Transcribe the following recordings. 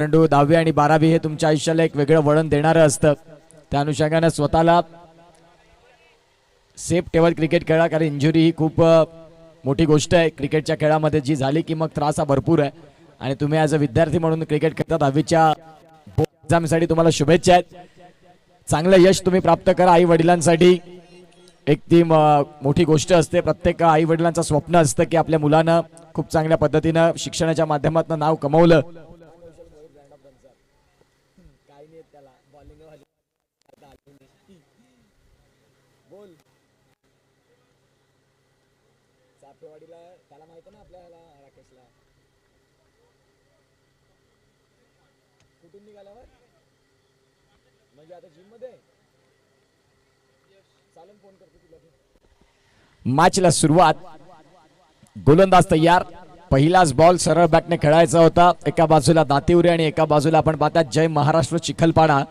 परंतु 10वी आणि 12वी हे तुमच्या आयुष्याला एक वेगळं वळण देणारं असतं. त्या अनुषंगाने स्वतःला सेफ ठेवत क्रिकेट खेळा, कारण इंजुरी ही खूप मोठी गोष्ट आहे क्रिकेटच्या खेळामध्ये. जी झाली की मग त्रास हा भरपूर आहे. आणि तुम्ही ॲज अ विद्यार्थी म्हणून क्रिकेट खेळतात. 10वीच्या एक्झामसाठी तुम्हाला शुभेच्छा आहेत. चांगलं यश तुम्ही प्राप्त करा. आई वडिलांसाठी एक ती मोठी गोष्ट असते. प्रत्येक आई वडिलांचं स्वप्न असतं की आपल्या मुलानं खूप चांगल्या पद्धतीनं शिक्षणाच्या माध्यमातून नाव कमवलं. मॅचला सुरुवात. गोलंदाज तयार. पहिलाच बॉल सरळ बॅटने खेळायचा होता. एका बाजूला दातिवरे आणि एका बाजूला आपण पाहतात जय महाराष्ट्र चिखलपाडा.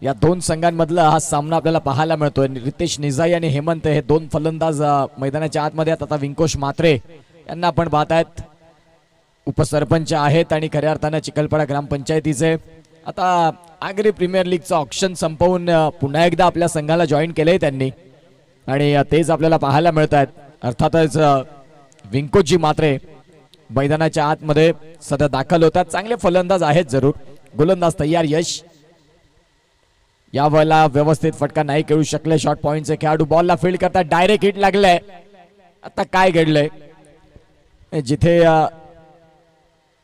या दोन संघांमधला हा सामना आपल्याला पाहायला मिळतोय. रितेश निजाई आणि हेमंत हे दोन फलंदाज मैदानाच्या आतमध्ये आहेत. आता विंकोश म्हात्रे यांना आपण पाहतायत उपसरपंच आहेत आणि खऱ्या अर्थानं चिखलपाडा ग्रामपंचायतीचे. आता आगरी प्रीमियर लीगचं ऑप्शन संपवून पुन्हा एकदा आपल्या संघाला जॉईन केलंय त्यांनी आणि तेच आपल्याला पाहायला मिळत आहेत. अर्थातच विंकोजी म्हात्रे मैदानाच्या आतमध्ये सध्या दाखल होतात. चांगले फलंदाज आहेत जरूर. गोलंदाज तयार. यश यावेळेला व्यवस्थित फटका नाही खेळू शकले. शॉर्ट पॉइंटचे खेळाडू बॉलला फील्ड करतात. डायरेक्ट हिट लागलंय. आता काय घडलंय, जिथे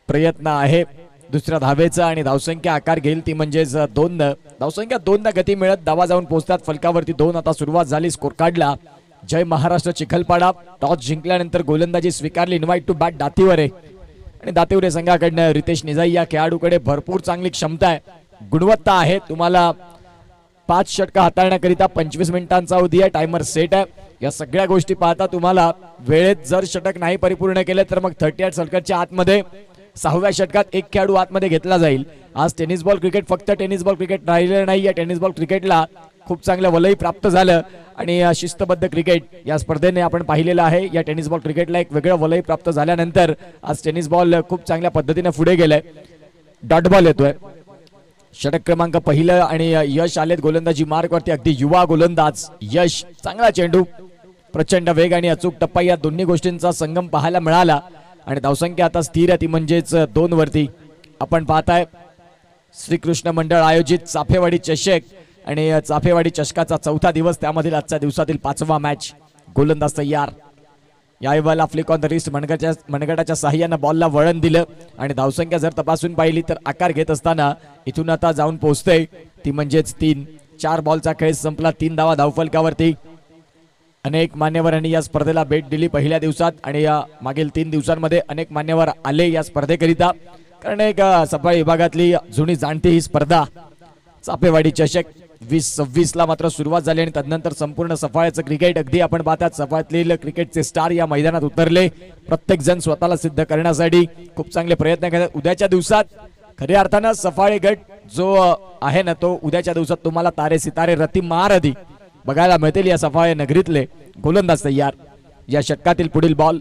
प्रयत्न आहे दुसऱ्या धावेचा आणि धावसंख्या आकार घेईल ती म्हणजेच 2. धावसंख्या 2 गती मिळत धावा जाऊन पोहोचतात फलकावरती 2. आता सुरुवात झाली स्कोर कार्डला. जय महाराष्ट्र चिखलपाडा टॉस जिंकल्यानंतर गोलंदाजी स्वीकारली. इन्व्हाइट टू बॅट दातिवरे आणि दातिवरे संघाकडनं रितेश निजाई या खेळाडूकडे भरपूर चांगली क्षमता आहे, गुणवत्ता आहे. तुम्हाला 5 षटका हाताळण्याकरिता 25 मिनिटांचा अवधी आहे. टायमर सेट आहे. या सगळ्या गोष्टी पाहता तुम्हाला वेळेत जर षटक नाही परिपूर्ण केले तर मग 38 सर्कलच्या आतमध्ये 6व्या षटकात एक खेळाडू आतमध्ये घेतला जाईल. आज टेनिस बॉल क्रिकेट फक्त टेनिस बॉल क्रिकेट राहिलेलं नाही. या टेनिस बॉल क्रिकेटला खूप चांगलं वलय प्राप्त झालं आणि शिस्तबद्ध क्रिकेट या स्पर्धेने आपण पाहिलेलं आहे. या टेनिस बॉल क्रिकेटला एक वेगळं वलय प्राप्त झाल्यानंतर आज टेनिस बॉल खूप चांगल्या पद्धतीने पुढे गेलाय. डॉट बॉल येतोय. षटक क्रमांक पहिलं आणि यश आलेत गोलंदाजी मार्कवरती. अगदी युवा गोलंदाज यश. चांगला चेंडू, प्रचंड वेग आणि अचूक टप्पा या दोन्ही गोष्टींचा संगम पाहायला मिळाला आणि धावसंख्या आता स्थिर आहे ती म्हणजेच 2 वरती. आपण पाहताय श्रीकृष्ण मंडळ आयोजित चाफेवाडी चषक आणि चाफेवाडी चषकाचा 4था दिवस, त्यामधील आजच्या दिवसातील 5वा मॅच. गोलंदाज तयार. यावेळेला फ्लिक ऑन द रिस्ट मनगटाच्या साह्यानं बॉलला वळण दिलं आणि धावसंख्या जर तपासून पाहिली तर आकार घेत असताना इथून आता जाऊन पोहोचते ती म्हणजेच 3. 4 बॉलचा खेळ संपला. 3 धावा धावफलकावरती. अनेक मान्यवरांनी या स्पर्धेला भेट दिली पहिल्या दिवसात आणि या मागील 3 दिवसांमध्ये अनेक मान्यवर आले या स्पर्धेकरिता, कारण एक सफाई विभागातली जुनी जाणती ही स्पर्धा. चाफेवाडी चषक 2026 ला मात्र सुरुवात झाली आणि तदनंतर संपूर्ण सफाळ्याचं क्रिकेट अगदी आपण पाहतात सफाळ्यातील क्रिकेटचे स्टार या मैदानात उतरले. प्रत्येक जण स्वतःला सिद्ध करण्यासाठी खूप चांगले प्रयत्न करतात. उद्याच्या दिवसात खऱ्या अर्थानं सफाळे गट जो आहे ना तो उद्याच्या दिवसात तुम्हाला तारे सितारे रती महारथी बघायला मिळतील या सफाळे नगरीतले. गोलंदाज तयार. या षटकातील पुढील बॉल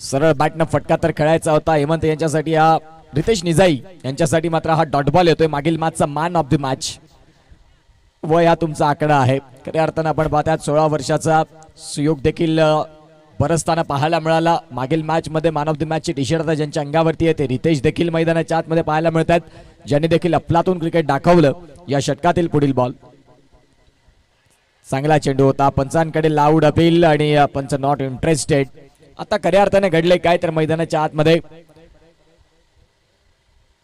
सरळ बॅटनं फटका तर खेळायचा होता हेमंत यांच्यासाठी. हा रितेश निजाई यांच्यासाठी मात्र हा डॉट बॉल येतोय. मागील मॅचचा मॅन ऑफ द मॅच वय हा तुमचा आकडा आहे. खऱ्या अर्थानं आपण पाहतात 16 वर्षाचा सुयोग देखील बरसताना पाहायला मिळाला. मागील मॅच मध्ये मॅन ऑफ द मॅच ची टी शर्ट ज्यांच्या अंगावरती आहे ते रितेश देखील मैदानाच्या आतमध्ये पाहायला मिळतात, ज्यांनी देखील अफलातून क्रिकेट दाखवलं. या षटकातील पुढील बॉल चांगला चेंडू होता. पंचांकडे लाऊड अपील आणि पंच नॉट इंटरेस्टेड. आता खऱ्या अर्थाने घडले काय तर मैदानाच्या आतमध्ये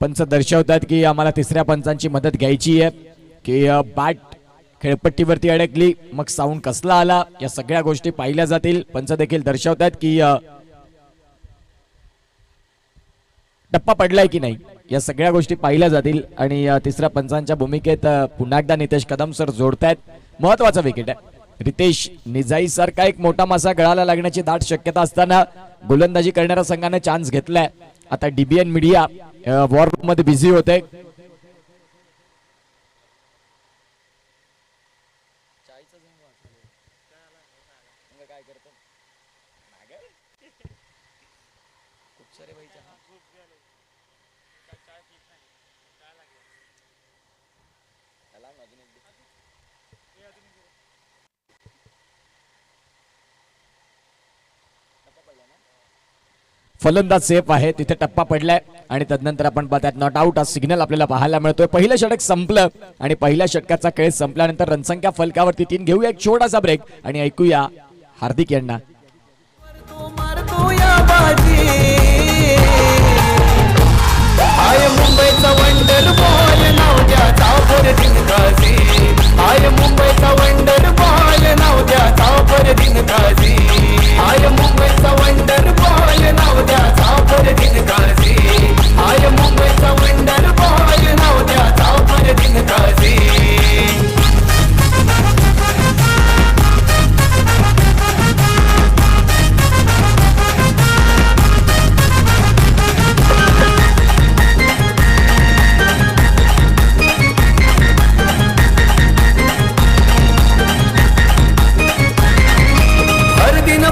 पंच दर्शवतात की आम्हाला 3ऱ्या पंचांची मदत घ्यायची आहे की बॅट खेळपट्टीवरती अडकली मग साऊंड कसला आला या सगळ्या गोष्टी पाहिल्या जातील. पंच देखील दर्शवतात की टप्पा पडलाय की नाही या सगळ्या गोष्टी पाहिल्या जातील आणि 3ऱ्या पंचांच्या भूमिकेत पुन्हा एकदा नितेश कदम सर जोडतायत. महत्वाचा विकेट आहे. रितेश निजाई सारखा एक मोठा मासा गळाला लागण्याची दाट शक्यता असताना गोलंदाजी करणाऱ्या संघाने चान्स घेतलाय. आता डीबीएन मीडिया वॉर रूम मध्ये बिझी होते. फलंदाज सेफ आहे, तिथे टप्पा पडलाय आणि तदनंतर आपण पाहतात नॉट आउट हा सिग्नल आपल्याला पाहायला मिळतोय. पहिलं षटक संपलं आणि पहिल्या षटकाचा खेळ संपल्यानंतर रणसंख्या फलकावरती 3 घेऊया एक छोटासा ब्रेक आणि ऐकूया हार्दिक यांना. आय मुंबईचा वंडर बॉल नाव द्या चापर दिनकाजी. आय मुंबईचा वंडर बॉल नाव द्या चापर दिनकाजी. आय मुंबईचा वंडर बॉल नाव द्या चापर दिनकाजी. आय मुंबईचा वंडर बॉल नाव द्या चापर दिनकाजी.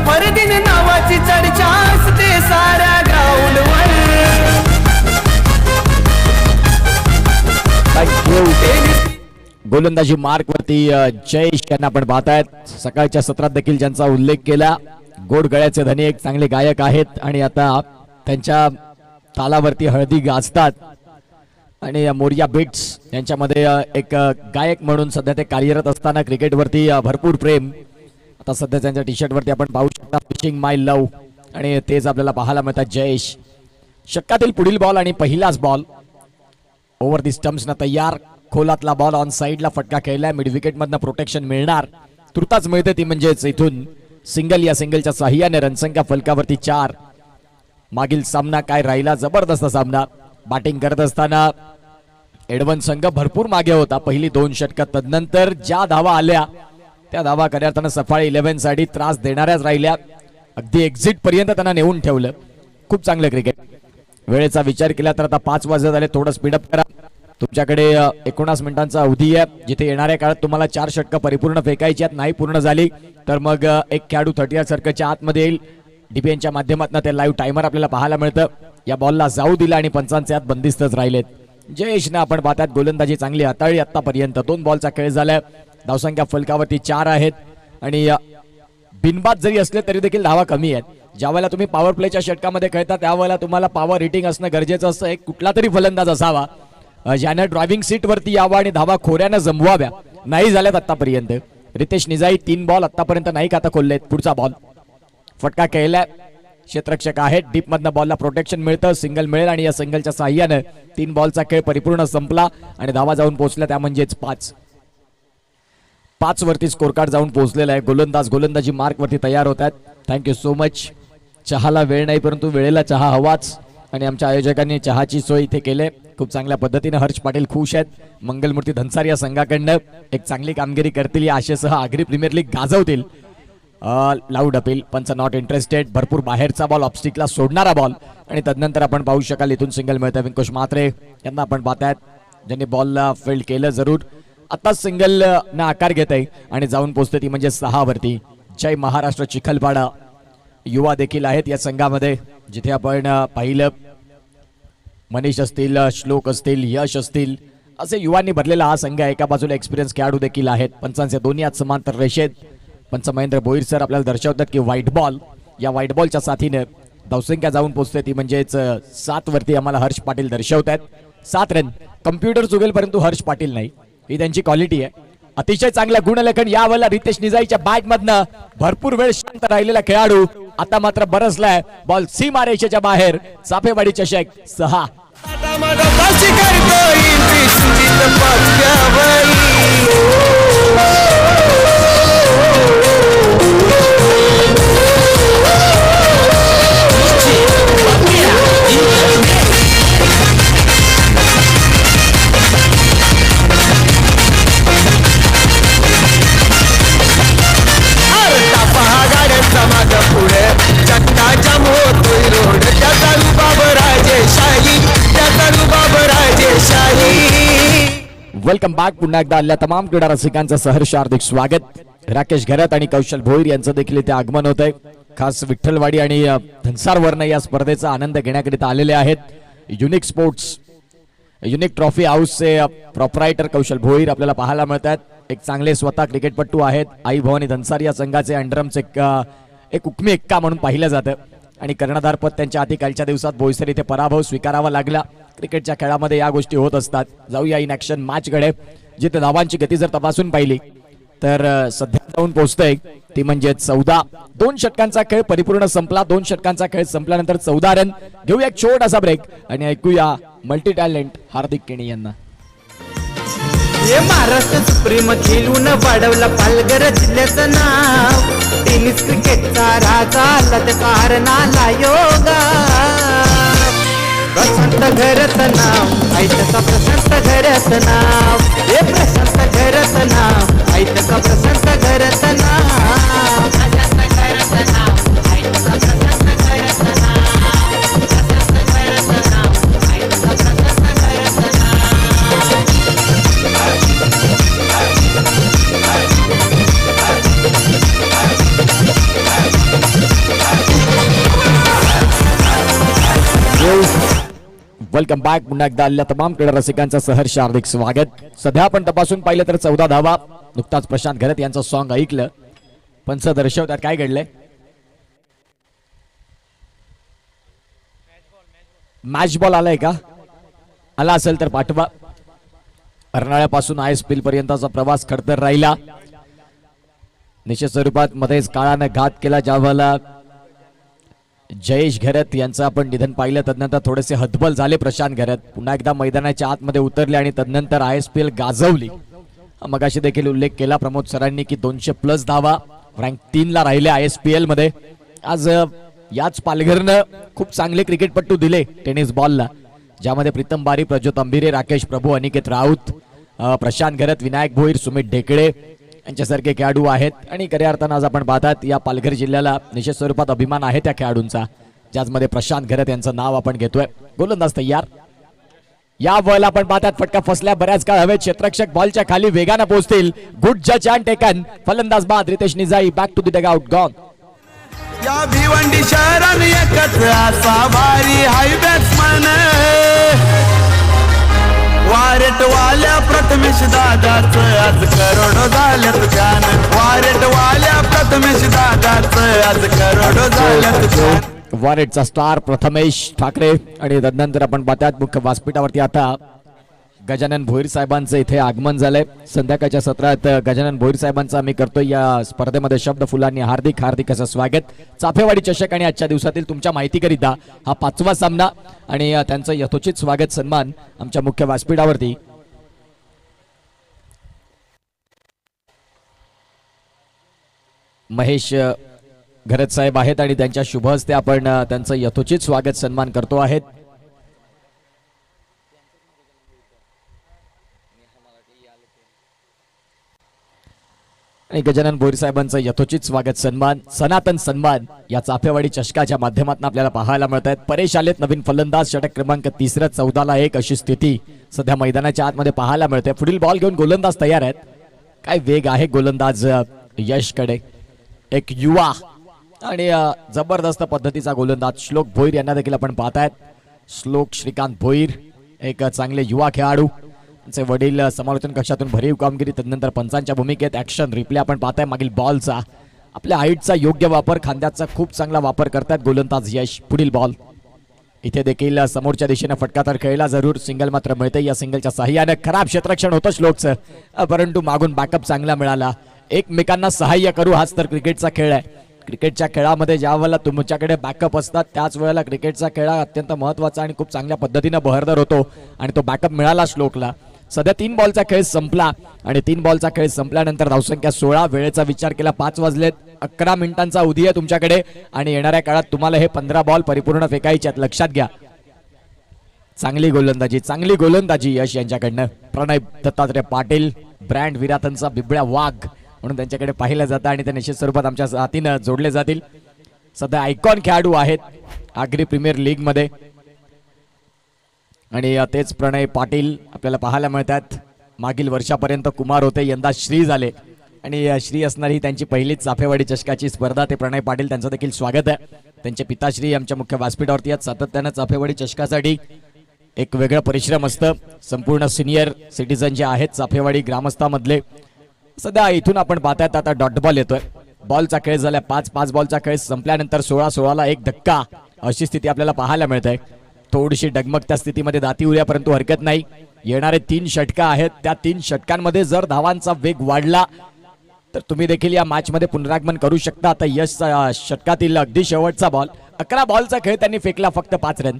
परदिन नावाची चर्चा असते साऱ्या ग्राउंडवर. गोलंदाजी मार्क वरती जयेश यांना आपण पाहतायत. सकाळच्या सत्रात देखील ज्यांचा उल्लेख केला, गोड गळ्याचे धनी एक चांगले गायक आहेत आणि आता त्यांच्या तालावरती हळदी गाजतात आणि मोरिया बिट्स यांच्यामध्ये एक गायक म्हणून सध्या ते कार्यरत असताना क्रिकेटवरती भरपूर प्रेम. आता सध्या त्यांच्या टी शर्ट वरती आपण पाहू शकता फिशिंग माय लव आणि तेच आपल्याला पाहायला मिळतात. जयेश षटकातील पुढील बॉल आणि पहिलाच बॉल ओव्हर दी स्टम्प्स ना तयार. खोलातला बॉल ऑन साइडला फटका खेळलाय. मिड विकेट मधनं प्रोटेक्शन मिळणार, तुर्ताच मिळते ती म्हणजेच इथून सिंगल. या सिंगलच्या साह्याने रणसंख्या फलकावरती 4. मागील सामना काय राहिला, जबरदस्त सामना. बॅटिंग करत असताना एडवन संघ भरपूर मागे होता पहिली 2 षटकात. तदनंतर ज्या धावा आल्या त्या धावा खऱ्या अर्थानं सफाळी 11 साठी त्रास देणाऱ्याच राहिल्या. अगदी एक्झिट पर्यंत त्यांना नेऊन ठेवलं. खूप चांगलं क्रिकेट. वेळेचा विचार केला तर आता 5 वाजत आले, थोडं स्पीडअप करा. तुमच्याकडे 19 मिनिटांचा अवधी आहे, जिथे येणाऱ्या काळात तुम्हाला 4 षटकं परिपूर्ण फेकायची आहेत. नाही पूर्ण झाली तर मग एक खेळाडू 30 सर्कलच्या आतमध्ये येईल. डीपीएनच्या माध्यमातून ते लाईव्ह टायमर आपल्याला पाहायला मिळतं. या बॉलला जाऊ दिला आणि पंचांचे आत बंदिस्तच राहिलेत. जयेशनं आपण पाहतात गोलंदाजी चांगली हाताळली आतापर्यंत. 2 बॉलचा खेळ झालाय. धावसंख्या फलकावरती 4 आहेत आणि बिनबाद जरी असले तरी देखील धावा कमी आहेत. ज्यावेळेला तुम्ही पॉवर प्लेच्या षटकामध्ये खेळता त्यावेळेला तुम्हाला पॉवर रेटिंग असणं गरजेचं असतं. एक कुठला तरी फलंदाज असावा ज्यानं ड्रायव्हिंग सीट वरती यावा आणि धावा खोऱ्यानं जमवाव्या. नाही झाल्यात आतापर्यंत. रितेश निजाई 3 बॉल आतापर्यंत नाही खाता खोललेत. पुढचा बॉल फटका खेळलाय. क्षेत्ररक्षक आहेत. डीप मधनं बॉलला प्रोटेक्शन मिळतं. सिंगल मिळेल आणि या सिंगलच्या साह्यानं 3 बॉलचा खेळ परिपूर्ण संपला आणि धावा जाऊन पोहोचल्या त्या म्हणजेच 5 वरती स्कोर कार्ड जाऊन पोहोचलेला आहे. गोलंदाजी मार्क वरती तयार होत आहेत. Thank you so much. चहाला वेळ नाही परंतु वेळेला चहा हवाच आणि आमच्या आयोजकांनी चहाची सोय इथे केली. खूप चांगल्या पद्धतीने हर्ष पाटील खुश आहेत. मंगलमूर्ती धनसार या संघाकडनं एक चांगली कामगिरी करतील या आशेसह आगरी प्रीमियर लीग गाजवतील. Loud appeal. पंच नॉट इंटरेस्टेड. भरपूर बाहेरचा बॉल ऑफस्टिकला सोडणारा बॉल आणि तदनंतर आपण पाहू शकाल इथून सिंगल मिळतं. विंकुश म्हात्रे यांना आपण पाहतायत ज्यांनी बॉलला फील्ड केलं. जरूर आता सिंगल ना आकार घेत आहे आणि जाऊन पोहोचते ती म्हणजे 6 वरती. जय महाराष्ट्र चिखलपाडा युवा देखील आहेत या संघामध्ये, जिथे आपण पाहिलं मनीष असतील, श्लोक असतील, यश असतील, असे युवांनी भरलेला हा संघ आहे. एका बाजूला एक्सपिरियन्स खेळाडू देखील आहेत. पंचांचे दोन्ही हात समांतर रेषेत. पंच महेंद्र भोईर सर आपल्याला दर्शवतात की व्हाईट बॉल, या व्हाईट बॉलच्या साथीने धावसंख्या जाऊन पोहोचते ती म्हणजेच 7 वरती आम्हाला हर्ष पाटील दर्शवतात. 7 रन. कम्प्युटर चुकेल परंतु हर्ष पाटील नाही, ही त्यांची क्वालिटी आहे. अतिशय चांगलं गुणलेखन यावेळेला रितेश निजाईच्या बॅट मधनं. भरपूर वेळ शांत राहिलेला खेळाडू आता मात्र बरसलाय. बॉल सीमा रेषेच्या बाहेर. चाफेवाडी चषक 6. Welcome back. पुन्हा एकदा आलेल्या तमाम क्रीडा रसिकांचं सहर्ष हार्दिक स्वागत. राकेश घरत आणि कौशल भोईर यांचं देखील इथे आगमन होत आहे. खास विठ्ठलवाडी आणि धनसारवरनं या स्पर्धेचा आनंद घेण्याकरिता आलेले आहेत. युनिक स्पोर्ट्स युनिक ट्रॉफी हाऊसचे प्रोप्रायटर कौशल भोईर आपल्याला पाहायला मिळतात. एक चांगले स्वतः क्रिकेटपटू आहेत. आई भवानी धनसार या संघाचे अंडरमचे एक हुकमी एक्का म्हणून पाहिलं जातं. आणि कर्णधारपद त्यांच्या हाती कालच्या दिवसात बोईसर इथे पराभव स्वीकारावा लागला. क्रिकेटच्या खेळामध्ये या गोष्टी होत असतात. जाऊया इन ऍक्शन मॅचकडे, जिथे धावांची गती जर तपासून पाहिली तर सध्या जाऊन पोहोचतोय ती म्हणजे 14. 2 षटकांचा खेळ परिपूर्ण संपला. 2 षटकांचा खेळ संपल्यानंतर 14 रन. घेऊया एक छोटासा ब्रेक आणि ऐकूया मल्टी टॅलेंट हार्दिक केणी यांना. हे महाराष्ट्र सुप्रीम खेळून वाढवला पालघर जिल्ह्याचं नाव. टेनिस क्रिकेटचा राजा आला त्या कारणाला योगा. प्रशांत घरत नाव ऐकता प्रशांत घरत नाव. हे प्रशांत घरत नाव ऐकता प्रशांत घरत नाव. Welcome back. पुन्हा एकदा आलेल्या तमाम क्रीडा रसिकांचं सहर्ष हार्दिक स्वागत. सध्या आपण तपासून पाहिलं तर 14 धावा. नुकताच प्रशांत घरत यांचं सॉन्ग ऐकलं. पंच दर्शवतात काय घडलंय. मॅच बॉल आलाय का? आला असेल तर पाठवा. अर्नाळ्यापासून आयएसपीएल पर्यंतचा प्रवास खडतर राहिला. निश्चित स्वरूपात मध्येच काळानं घात केला. ज्यावेळेला जयेश घरत यांचं आपण निधन पाहिलं तदनंतर थोडेसे हतबल झाले प्रशांत घरत. पुन्हा एकदा मैदानाच्या आतमध्ये उतरले आणि तदनंतर आयएसपीएल गाजवली. मगाशी देखील उल्लेख केला प्रमोद सरांनी की 200+ धावा रँक 3 ला राहिले आयएसपीएल मध्ये. आज याच पालघरनं खूप चांगले क्रिकेटपट्टू दिले टेनिस बॉलला, ज्यामध्ये प्रीतम बारी, प्रज्योत अंबिरे, राकेश प्रभू, अनिकेत राऊत, प्रशांत घरत, विनायक भोईर, सुमित ढेकळे यांच्यासारखे खेळाडू आहेत. आणि खऱ्या अर्थानं आज आपण पाहतात या पालघर जिल्ह्याला निश्चित स्वरूपात अभिमान आहे त्या खेळाडूंचा, ज्यामध्ये प्रशांत घरत यांचं नाव आपण घेतोय. गोलंदाज तयार. या बॉल आपण पाहतात फटका फसल्या बऱ्याच काळ हवेत. क्षेत्ररक्षक बॉलच्या खाली वेगानं पोहोचतील. गुड जज अँड टेकन. फलंदाज बाद Ritesh Nijai. Back to the dugout gone. या भिवंडी शहराने एकच असा भारी हाय बॅट्समन. वारेट वाल्या प्रथमेश दादाच आज करोडो झाल्यात जान. वारेट वाल्या प्रथमेश दादाच आज करोडो झाल्यात जान. वारेटचा स्टार प्रथमेश ठाकरे. आणि तदनंतर आपण पाहतात मुख्य व्यासपीठावरती आता गजानन भोईर साहेबांचं इथे आगमन झालंय. संध्याकाळच्या सत्रात गजानन भोईर साहेबांचं आम्ही करतोय या स्पर्धेमध्ये शब्द फुलांनी हार्दिक हार्दिक असं स्वागत. चाफेवाडी चषक आणि आजच्या दिवसातील तुमच्या माहितीकरिता हा 5वा सामना आणि त्यांचं यथोचित स्वागत सन्मान आमच्या मुख्य व्यासपीठावरती. महेश घरत साहेब आहेत आणि त्यांच्या शुभ हस्ते आपण त्यांचं यथोचित स्वागत सन्मान करतो आहेत. आणि गजानन भोईर साहेबांचं यथोचित स्वागत सन्मान सनातन सन्मान या चाफेवाडी चषकाच्या माध्यमातून आपल्याला पाहायला मिळत आहेत. परेश आलेत नवीन फलंदाज. षटक क्रमांक 3, 14ला 1 अशी स्थिती सध्या मैदानाच्या आतमध्ये पाहायला मिळते. पुढील बॉल घेऊन गोलंदाज तयार आहेत. काय वेग आहे गोलंदाज यशकडे. एक युवा आणि जबरदस्त पद्धतीचा गोलंदाज श्लोक भोईर यांना देखील आपण पाहतायत. श्लोक श्रीकांत भोईर एक चांगले युवा खेळाडू. त्यांचे वडील समालोचन कक्षातून भरीव कामगिरी. तदनंतर पंचांच्या भूमिकेत ऍक्शन रिप्ले आपण पाहताय मागील बॉलचा. आपल्या हाईटचा योग्य वापर, खांद्याचा खूप चांगला वापर करतात गोलंदाज यश. पुढील बॉल इथे देखील समोरच्या दिशेने फटका तर खेळला जरूर. सिंगल मात्र मिळते. या सिंगलच्या साह्याने खराब क्षेत्ररक्षण होतं श्लोकचं, परंतु मागून बॅकअप चांगला मिळाला. एकमेकांना सहाय्य करू हाच तर क्रिकेटचा खेळ आहे. क्रिकेटच्या खेळामध्ये ज्या वेळेला तुमच्याकडे बॅकअप असतात त्याच वेळेला क्रिकेटचा खेळ अत्यंत महत्त्वाचा आणि खूप चांगल्या पद्धतीने बहरदार होतो आणि तो बॅकअप मिळाला श्लोकला. सध्या 3 बॉलचा खेळ संपला आणि 3 बॉलचा खेळ संपल्यानंतर धावसंख्या 16. वेळेचा विचार केला 5 वाजलेत. 11 मिनिटांचा अवधी आहे तुमच्याकडे आणि येणाऱ्या काळात तुम्हाला हे 15 बॉल परिपूर्ण फेकायचे आहेत, लक्षात घ्या. चांगली गोलंदाजी यश यांच्याकडनं. प्रणय दत्तात्रय पाटील ब्रँड विराथनचा बिबळ्या वाघ म्हणून त्यांच्याकडे पाहिलं जातं आणि ते निश्चित स्वरूपात आमच्या हातीनं जोडले जातील. सध्या आयकॉन खेळाडू आहेत आगरी प्रीमियर लीग मध्ये आणि तेच प्रणय पाटील आपल्याला पाहायला मिळतात. मागील वर्षापर्यंत कुमार होते, यंदा श्री झाले आणि श्री असणारी त्यांची पहिलीच चाफेवाडी चषकाची स्पर्धा. ते प्रणय पाटील त्यांचं देखील स्वागत आहे. त्यांचे पिताश्री आमच्या मुख्य व्यासपीठावरती आहेत. सातत्यानं चाफेवाडी चषकासाठी एक वेगळं परिश्रम असतं. संपूर्ण सिनियर सिटीजन जे आहेत चाफेवाडी ग्रामस्थांमधले. सध्या इथून आपण पाहतायत आता डॉट बॉल येतोय. बॉलचा खेळ झाला. 5 बॉलचा खेळ संपल्यानंतर 16-16ला एक धक्का अशी स्थिती आपल्याला पाहायला मिळते. थोडीशी डगमगत्या स्थितीमध्ये दाती उड्या, परंतु हरकत नाही. येणारे 3 षटका आहेत, त्या 3 षटकांमध्ये जर धावांचा वेग वाढला तर तुम्ही देखील या मॅच मध्ये पुनरागमन करू शकता. आता यश षटकातील अगदी शेवटचा बॉल, 11 बॉलचा खेळ त्यांनी फेकला, फक्त 5 रन.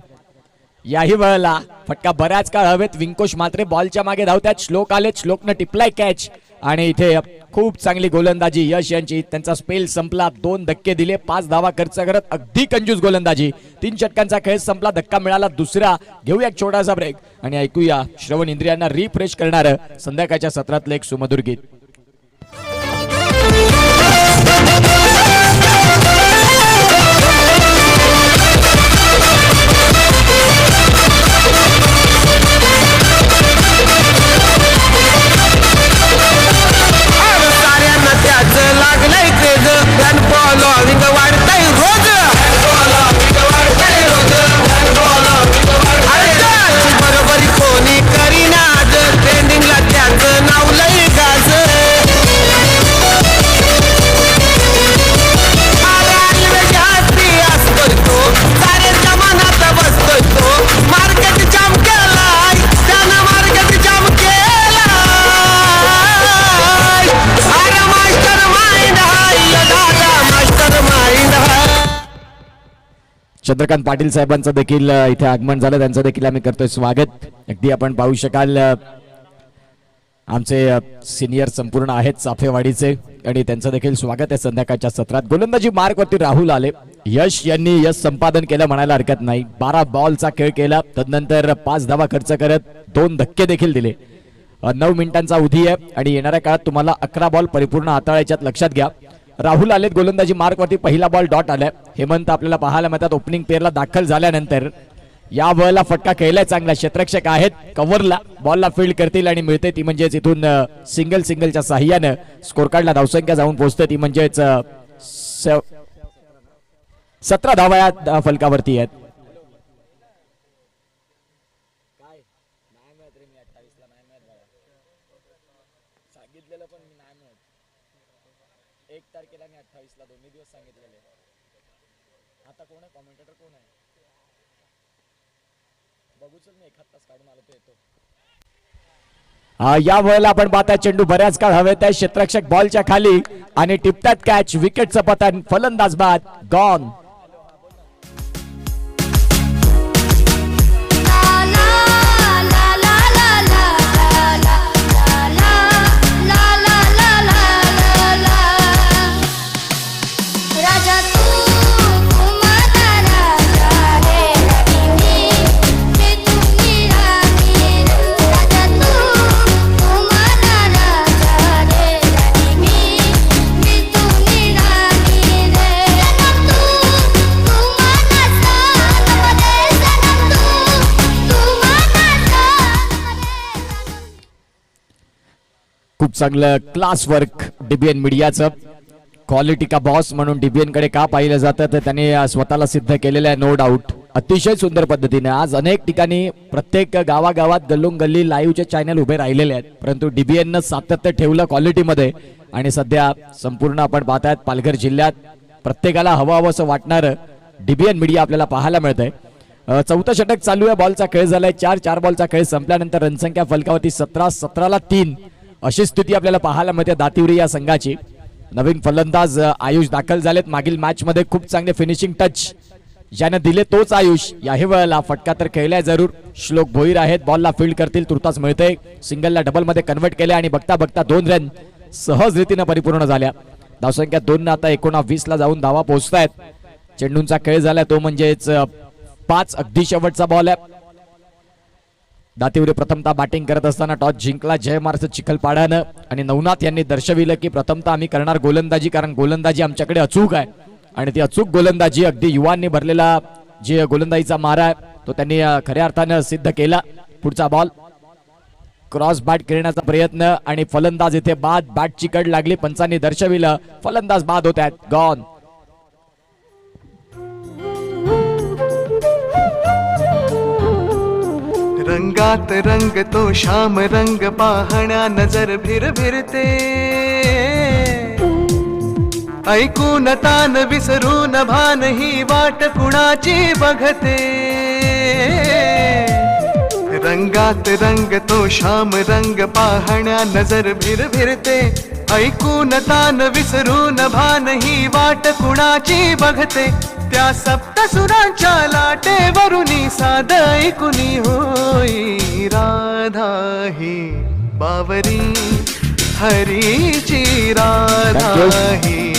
याही वेळेला फटका बऱ्याच काळ हवेत. विंकोश मात्रे बॉलच्या मागे धावतात. श्लोक आले, श्लोकनं टिपलाय कॅच आणि इथे खूप चांगली गोलंदाजी यश यांची. त्यांचा स्पेल संपला, 2 धक्के दिले, 5 धावा खर्च करत अगदी कंजूस गोलंदाजी. 3 षटकांचा खेळ संपला, धक्का मिळाला दुसरा. घेऊया एक छोटासा ब्रेक आणि ऐकूया श्रवण इंद्रियांना रिफ्रेश करणारं संध्याकाळच्या सत्रातलं एक सुमधुर गीत. लागलंय क्रेज, फॅन फॉलोविंग वाढतंय रोज, बरोबरी कोणी करीना आज, ट्रेंडिंगला त्याचं नाव लई गाज. जास्ती असतोय तो, साऱ्याच्या मनात बसतोय तो, मार्केट जाम केलाय त्यानं, मार्केट जाम केलाय. अरे मास्टर माइंड हाय दादा, मास्टर माइंड हाय. चंद्रकांत पाटील साहेबांचं देखील इथे आगमन झालं, त्यांचं देखील आम्ही करतोय स्वागत. अगदी आपण पाहू शकाल आमचे सिनियर संपूर्ण आहेत चाफेवाडीचे आणि त्यांचं देखील स्वागत आहे संध्याकाळच्या सत्रात. गोलंदाजी मार्कवरती राहुल आले. यश यांनी यश संपादन केलं म्हणायला हरकत नाही. 12 बॉलचा खेळ केला, तदनंतर 5 धावा खर्च करत 2 धक्के देखील दिले. 9 मिनिटांचा अवधी आहे आणि येणाऱ्या काळात तुम्हाला 11 बॉल परिपूर्ण हाताळायच्यात, लक्षात घ्या. राहुल आलेत गोलंदाजी मार्कवरती. पहिला बॉल डॉट आलाय. हेमंत आपल्याला पाहायला मिळतात ओपनिंग पेअरला दाखल झाल्यानंतर. या बॉलला फटका खेळलाय चांगला. क्षेत्ररक्षक आहेत कव्हरला, बॉलला फील्ड करतील आणि मिळते ती म्हणजेच इथून सिंगलच्या साह्यानं स्कोर कार्डला धावसंख्या जाऊन पोहोचते ती म्हणजेच 17 धावा या फलकावरती आहेत. या वेळेला आपण पाहताय चेंडू बऱ्याच काळ हवेत आहे. क्षेत्ररक्षक बॉलच्या खाली आणि टिपतात कॅच. विकेटचं पतन, फलंदाज बाद, गॉन. खूप चांगलं क्लास वर्क डीबीएन मीडियाचं. क्वालिटी का बॉस म्हणून डीबीएन कडे का पाहिलं जातं तर त्यांनी स्वतःला सिद्ध केलेलं आहे, नो डाऊट. अतिशय सुंदर पद्धतीने आज अनेक ठिकाणी प्रत्येक गावागावात गल्लोगल्ली लाईव्हचे चॅनल उभे राहिलेले आहेत, परंतु डीबीएन सातत्य ठेवलं क्वालिटीमध्ये. आणि सध्या संपूर्ण आपण पाहतायत पालघर जिल्ह्यात प्रत्येकाला हवं असं वाटणारं डीबीएन मीडिया आपल्याला पाहायला मिळतंय. 4थं षटक चालू आहे. बॉलचा खेळ झालाय. 4 बॉलचा खेळ संपल्यानंतर रणसंख्या फलकावरती 17ला 3 अशी स्थिती आपल्याला पाहायला मिळते दातिवरी या संघाची. नवीन फलंदाज आयुष दाखल झालेत. मागील मॅच मध्ये खूप चांगले फिनिशिंग टच ज्याने दिले तोच आयुष. याही वेळेला फटका तर खेळलाय जरूर. श्लोक भोईर आहेत, बॉलला फील्ड करतील, तुर्तास मिळते. सिंगलला डबल मध्ये कन्वर्ट केले आणि बघता बघता 2 रन सहज रीतीने परिपूर्ण झाल्या. धावसंख्या 2 आता 19-20ला जाऊन धावा पोहोचतायत. चेंडूंचा खेळ झालाय तो म्हणजेच 5 अगदी शेवटचा बॉल आहे. दातिवरी प्रथमतः बॅटिंग करत असताना टॉस जिंकला जय महाराष्ट्र चिखलपाड्यानं आणि नवनाथ यांनी दर्शविलं की प्रथमतः आम्ही करणार गोलंदाजी, कारण गोलंदाजी आमच्याकडे अचूक आहे. आणि ती अचूक गोलंदाजी अगदी युवांनी भरलेला जे गोलंदाजीचा मारा आहे तो त्यांनी खऱ्या अर्थानं सिद्ध केला. पुढचा बॉल क्रॉस बॅट करण्याचा प्रयत्न आणि फलंदाज इथे बाद. बॅटची कड लागली, पंचांनी दर्शविलं, फलंदाज बाद होत आहेत, गॉन. रंगात रंग तो श्याम रंग पाहण्या नजर भिरभिरते. ऐकून तान विसरून भान ही वाट कुणाची बघते रंगात रंग तो श्याम रंग पाहण्या नजर भिरभिरते ऐकून तान विसरून भान ही वाट कुणाची बघते त्या सप्तसुरांच्या लाटेवरुनी साध ऐकुनी होई राधा ही बावरी हरीची राधा ही.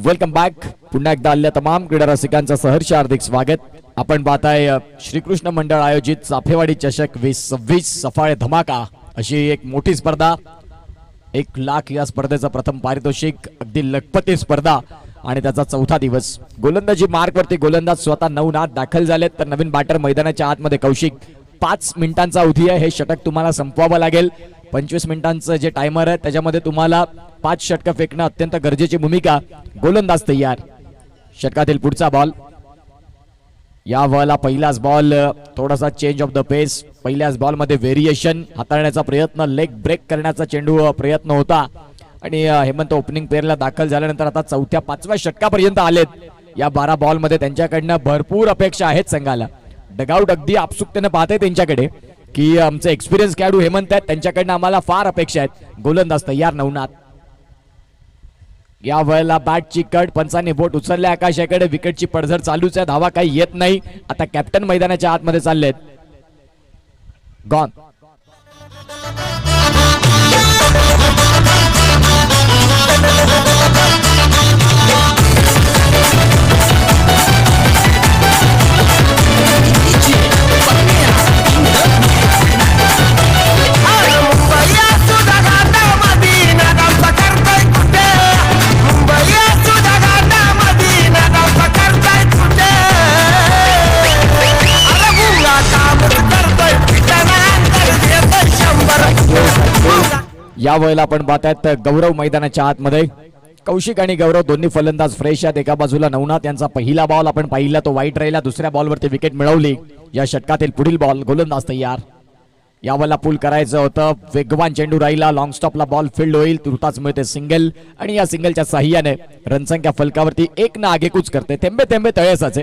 Welcome back. पुन्हा एकदा आलेल्या तमाम क्रीडा रसिकांचं सहर्ष हार्दिक स्वागत. आपण पाहताय श्रीकृष्ण मंडळ आयोजित चाफेवाडी चषक 2026 सफाळे धमाका अशी एक मोठी स्पर्धा. 1 लाख या स्पर्धेचं प्रथम पारितोषिक, अगदी लखपती स्पर्धा आणि त्याचा चौथा दिवस. गोलंदाजी मार्कवरती गोलंदाज स्वतः 9 नाद दाखल झालेत, तर नवीन बॅटर मैदानाच्या आतमध्ये कौशिक. 5 मिनिटांचा अवधी आहे. हे षटक तुम्हाला संपवावं लागेल. 25 मिनिटांचं जे टायमर आहे त्याच्यामध्ये तुम्हाला 5 षटकं फेकणं अत्यंत गरजेची भूमिका. गोलंदाज तयार. षटकातील पुढचा बॉल. या बॉलला पहिलाच बॉल थोडासा चेंज ऑफ द पेस. पहिल्याच बॉल मध्ये व्हेरिएशन हाताळण्याचा प्रयत्न, लेग ब्रेक करण्याचा चेंडू प्रयत्न होता आणि हेमंत ओपनिंग पेअरला दाखल झाल्यानंतर आता 4थ्या-5व्या षटकापर्यंत आलेत. या 12 बॉल मध्ये त्यांच्याकडनं भरपूर अपेक्षा आहेत संघाला. डगआउट अगदी आपसुकतेने पाहते त्यांच्याकडे की आमचे एक्सपिरियन्स खेळाडू हेमंत आहेत, त्यांच्याकडनं आम्हाला फार अपेक्षा आहेत. गोलंदाज तयार नवनाथ. या वेळेला बॅटची कट, पंचांनी बोट उचलले आकाशाकडे. विकेटची पडझड चालूच आहे, धावा काही येत नाही. आता कॅप्टन मैदानाच्या आतमध्ये चाललेत. गॉन. या वेळेला आपण पाहतायत गौरव मैदानाच्या आतमध्ये. कौशिक आणि गौरव दोन्ही फलंदाज फ्रेश आहेत. एका बाजूला नवनाथ यांचा पहिला बॉल आपण पाहिला तो वाईट राहिला. दुसऱ्या बॉलवरती विकेट मिळवली. या षटकातील पुढील बॉल. गोलंदाज तयार. या वेळेला पूल करायचं होतं. वेगवान चेंडू राहिला. लॉंग स्टॉपला बॉल फील्ड होईल. तुर्तास मिळते सिंगल आणि या सिंगलच्या साह्याने रनसंख्या फलकावरती 1 ना आगेकूच करते. थेंबे थेंबे तळे साचे.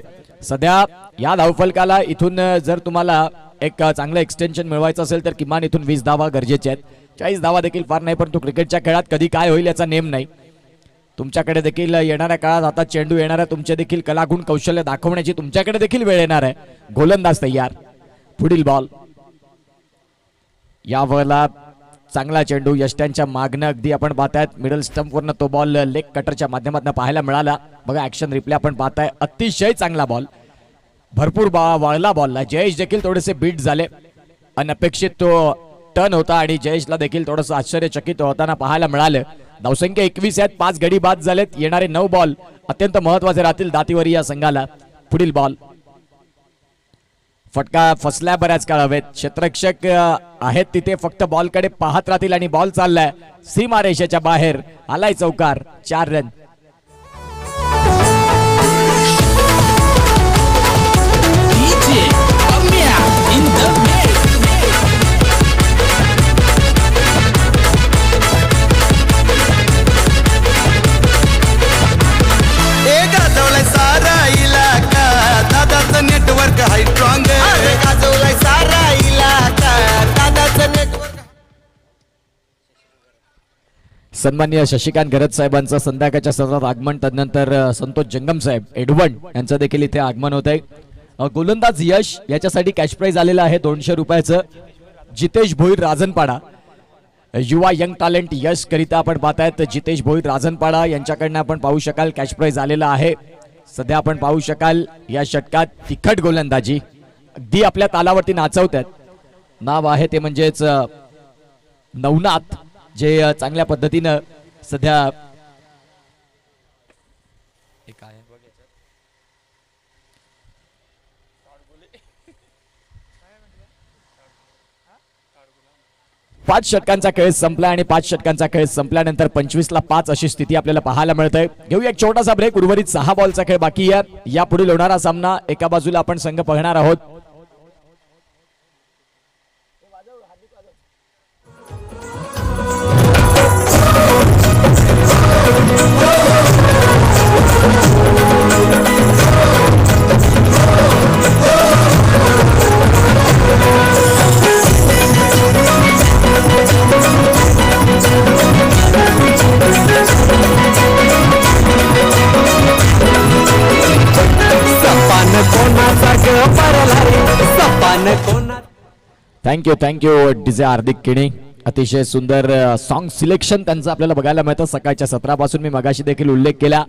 सध्या या धावफलकाला इथून जर तुम्हाला एक चांगलं एक्सटेन्शन मिळवायचं असेल तर किमान इथून 20 धावा गरजेचे आहेत. 40 धावा देखील फार नाही, परंतु क्रिकेटच्या खेळात कधी काय होईल याचा नेम नाही. तुमच्याकडे देखील येणाऱ्या काळात आता चेंडू येणार आहे. तुमचे देखील कलागुण कौशल्य दाखवण्याची तुमच्याकडे देखील वेळ येणार आहे. गोलंदाज तयार. पुढील बॉल. या वेळेला चांगला चेंडू यष्ट्यांच्या मागणं अगदी आपण पाहतायत. मिडल स्टंप वरनं तो बॉल लेग कटरच्या माध्यमातून पाहायला मिळाला. बघा ऍक्शन रिप्ले आपण पाहताय. अतिशय चांगला बॉल. भरपूर वळला बॉलला. जयेश देखील थोडेसे बीट झाले. अनपेक्षित तो टर्न होता आणि जयेशला देखील थोडंसं आश्चर्यचकित होताना पाहायला मिळालं. धावसंख्या 21 आहेत. 5 गडी बाद झालेत. येणारे 9 बॉल अत्यंत महत्वाचे राहतील दातीवरी या संघाला. पुढील बॉल. फटका फसल्या बऱ्याच काळ हवेत. क्षेत्ररक्षक आहेत तिथे फक्त बॉलकडे पाहत राहतील आणि बॉल चाललाय सीमारेषेच्या बाहेर. आलाय चौकार. 4 रन. नेटवर्क हाय स्ट्रॉंग. गाजवलाय सारा इलाका दादाचं नेटवर्क. सन्माननीय शशिकांत गरज साहेबांचं संध्याकाळच्या सत्रात आगमन. तदनंतर संतोष जंगम साहेब एडवन यांचं देखील इथे आगमन होत आहे. गोलंदाज यश याच्यासाठी कॅश प्राइज आलेलं आहे 200 रुपयाचं. जितेश भोईर राजनपाडा युवा यंग टॅलेंट यश करिता आपण पाहतायत. जितेश भोईर राजनपाडा यांच्याकडनं आपण पाहू शकाल कॅश प्राइज आलेला आहे. सध्या आपण पाहू शकाल या षटकात तिखट गोलंदाजी अगदी आपल्या तालावरती नाचवतात. नाव आहे ते म्हणजेच नवनाथ, जे चांगल्या पद्धतीनं सध्या 5 षटकांचा खेळ संपला आणि 5 षटकांचा खेळ संपल्यानंतर 25 ला 5 अशी स्थिती आपल्याला पाहायला मिळते. घेऊया एक छोटासा ब्रेक. उर्वरित 6 बॉलचा खेळ बाकी आहे. यापुढील होणारा सामना एका बाजूला आपण संघ पाहणार आहोत. थँक्यू डीजे हार्दिक किणी. अतिशय सुंदर सॉन्ग सिलेक्शन त्यांचं आपल्याला बघायला मिळतं सकाळच्या सत्रापासून. मी मगाशी देखील उल्लेख केला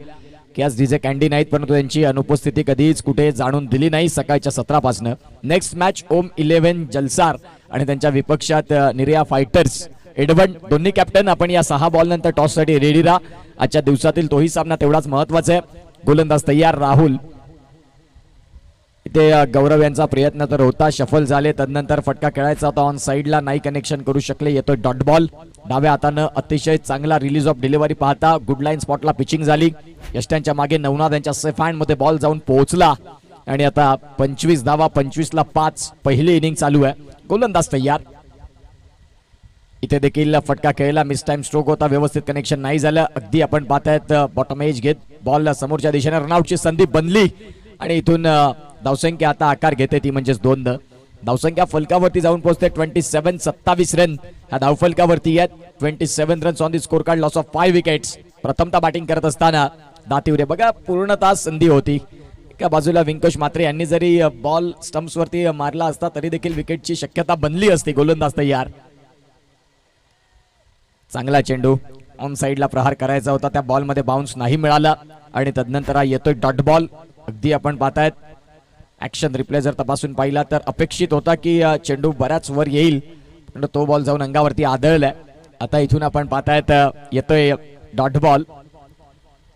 की आज डीजे कॅन्डी नाहीत, परंतु त्यांची अनुपस्थिती कधीच कुठे जाणून दिली नाही सकाळच्या सत्रापासून. नेक्स्ट मॅच ओम 11 जलसार आणि त्यांच्या विपक्षात निरिया फायटर्स एडवन. दोन्ही कॅप्टन आपण या 6 बॉल नंतर टॉस साठी रेडी राहा. आजच्या दिवसातील तोही सामना तेवढाच महत्वाचा आहे. गोलंदाज तयार राहुल. इथे गौरव यांचा प्रयत्न तर होता, शफल झाले, तदनंतर फटका खेळायचा होता ऑन साइडला, नाही कनेक्शन करू शकले. येतोय डॉट बॉल. डाव्या हातानं अतिशय चांगला रिलीज ऑफ डिलिव्हरी पाहता गुड लाईन स्पॉटला पिचिंग झाली. यष्ट्यांच्या मागे नवनाथ यांच्या सेफ हँड मध्ये बॉल जाऊन पोहोचला आणि आता 25 धावा, 25ला 5. पहिली इनिंग चालू आहे. गोलंदाज तयार. इथे देखील फटका खेळला, मिस टाइम स्ट्रोक होता, व्यवस्थित कनेक्शन नाही झालं. अगदी आपण पाहतायत बॉटम एज घेत बॉल समोरच्या दिशेने रनआउटची संधी बनली आणि इथून धावसंख्या आता आकार घेते, ती म्हणजेच 2. धावसंख्या फलकावरती जाऊन पोहोचते 27 रन ह्या धावफलकावरती आहेत. 27 runs on the score card, loss of 5 wickets. प्रथमता बॅटिंग करत असताना दातिवरे बघा पूर्णतः संधी होती. एका बाजूला विंकोश मात्रे यांनी जरी बॉल स्टम्प्स वरती मारला असता तरी देखील विकेटची शक्यता बनली असती. गोलंदाज तयार. चांगला चेंडू ऑन साइडला प्रहार करायचा होता, त्या बॉल मध्ये बाउन्स नाही मिळाला आणि तदनंतर येतोय डॉट बॉल. अगदी आपण पाहतायत ऍक्शन रिप्ले जर तपासून पाहिला तर अपेक्षित होता की चेंडू बऱ्याच वर येईल, पण तो बॉल जाऊन अंगावरती आदळलाय. आता इथून आपण पाहतायत येतोय डॉट बॉल.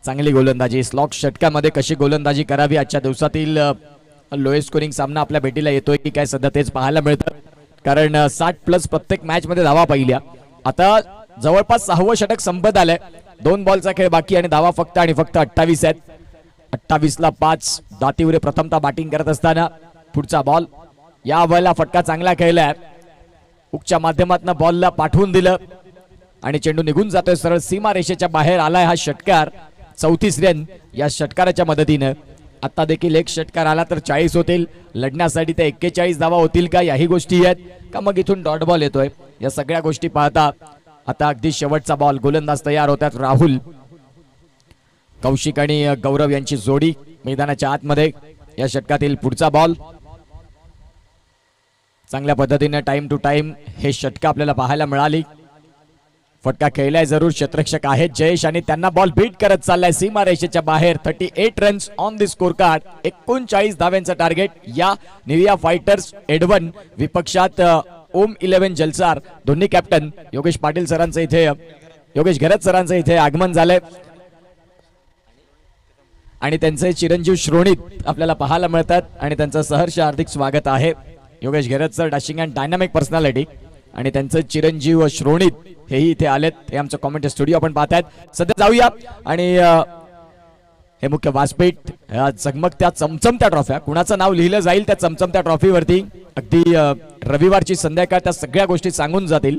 चांगली गोलंदाजी. स्लॉक षटकामध्ये कशी गोलंदाजी करावी आजच्या दिवसातील लोएस्ट स्कोरिंग सामना आपल्या भेटीला येतोय की काय सध्या तेच पाहायला मिळतं, कारण 60+ प्रत्येक मॅच मध्ये धावा पाहिल्या. आता जवळपास 6वं षटक संपत आलंय. 2 बॉलचा खेळ बाकी आणि धावा फक्त आणि फक्त 28 आहेत. 28ला 5. दातिवरे प्रथमता बॅटिंग करत असताना पुढचा बॉल. या वेळेला फटका चांगला खेळलाय, हुकच्या माध्यमातून बॉलला पाठवून दिलं आणि चेंडू निघून जातोय सरळ सीमा रेषेच्या बाहेर आलाय हा षटकार. 34 रन या षटकाराच्या मदतीनं. आता देखील एक षटकार आला तर 40 होतील. लढण्यासाठी ते 41 धावा होतील का, याही गोष्टी आहेत का मग इथून डॉट बॉल येतोय, या सगळ्या गोष्टी पाहता आता अगदी शेवटचा बॉल. गोलंदाज तयार होतात राहुल. कौशिक आणि गौरव यांची जोडी मैदानाच्या आतमध्ये. या षटकातील पुढचा बॉल. चांगल्या पद्धतीने टाइम टू टाइम हे षटक आपल्याला पाहायला मिळाली. फटका खेळलाय जरूर, क्षेत्ररक्षक आहेत जयेश आणि त्यांना बॉल बीट करत चाललाय सीमा रेषेच्या बाहेर. 38 runs on the score card. 39 धाव्यांचं टार्गेट या निरिया फायटर्स एडवन विपक्षात ओम 11 जलसार. दोन्ही कॅप्टन योगेश पाटील सरांचं इथे, योगेश घरत सरांचं इथे आगमन झालंय आणि त्यांचे चिरंजीव श्रोणीत आपल्याला पाहायला मिळतात आणि त्यांचं सहर्ष हार्दिक स्वागत आहे. Yogesh Gharat sir dashing and dynamic personality आणि त्यांचं चिरंजीव श्रोणीत हेही इथे आलेत. हे आमचं कॉमेंट स्टुडिओ आपण पाहतायत. सध्या जाऊया आणि हे मुख्य व्यासपीठ, चमकत्या चमचमत्या ट्रॉफ्या, कुणाचं नाव लिहिलं जाईल त्या चमचमत्या ट्रॉफीवरती अगदी रविवारची संध्याकाळ त्या सगळ्या गोष्टी सांगून जातील.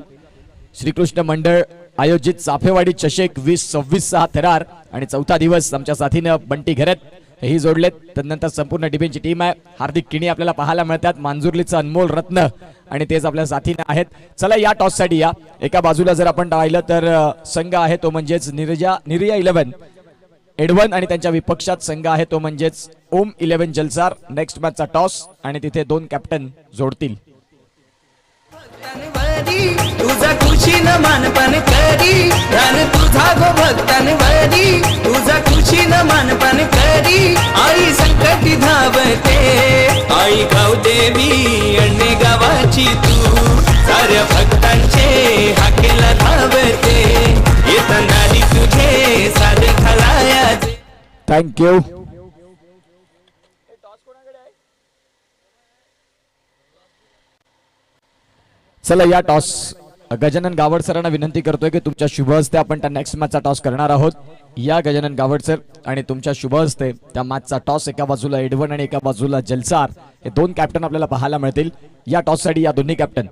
श्रीकृष्ण मंडळ आयोजित चाफेवाडी चषक 2026 हा थरार आणि 4था दिवस आमच्या साथीनं बंटी घरत हेही जोडलेत. त्यानंतर संपूर्ण डिबेंची टीम आहे. हार्दिक किणी आपल्याला पाहायला मिळतात, मांजुर्लीचं अनमोल रत्न आणि तेच आपल्या साथीने आहेत. चला या टॉस साठी या. एका बाजूला जर आपण पाहिलं तर संघ आहे तो म्हणजेच निरिया 11 एडवन आणि त्यांच्या विपक्षात संघ आहे तो म्हणजेच ओम 11 जलसार. नेक्स्ट मॅचचा टॉस आणि तिथे 2 कॅप्टन जोडतील. तुझा खुशीनं मानपण करी धन तुझा गो भक्तांवरी. तुझा खुशीनं मानपण करी आई संकटी धावते. आई गावदेवी अण्णे गावाची तू साऱ्या भक्तांचे हाकेला धावते. येताना तुझे सारे खलायाचे. थँक्यू. चला या टॉस गजानन गावड सरांना विनंती करतोय की तुमच्या शुभ हस्ते आपण त्या नेक्स्ट मॅचचा टॉस करणार आहोत. या गजानन गावड सर आणि तुमच्या शुभ हस्ते त्या मॅचचा टॉस. एका बाजूला एडवन आणि एका बाजूला जलसार हे 2 कॅप्टन आपल्याला पाहायला मिळतील. या टॉस साठी या दोन्ही कॅप्टन.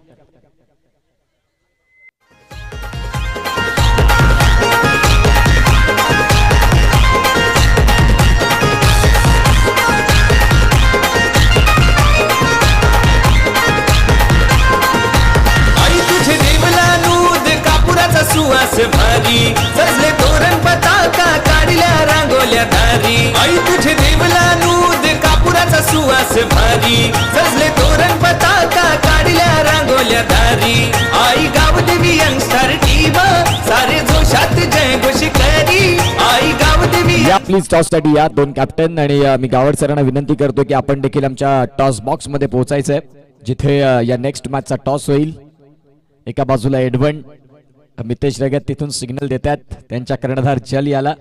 सुवास भारी सजले तोरण पताका काढल्या रांगोल्या दारी. आई तुझे देवला नूद कापुराचा सुवास भारी सजले तोरण पताका काढल्या रांगोल्या प्लीज टॉस साठी या दोन कॅप्टन आणि मी गावड सरांना विनंती करतो की आपण देखील आमच्या टॉस बॉक्स मध्ये पोहोचायचंय जिथे या नेक्स्ट मॅचचा टॉस होईल. एका बाजूला एडवन मितेश रगत तिथून सिग्नल देतात त्यांच्या कर्णधार जल याला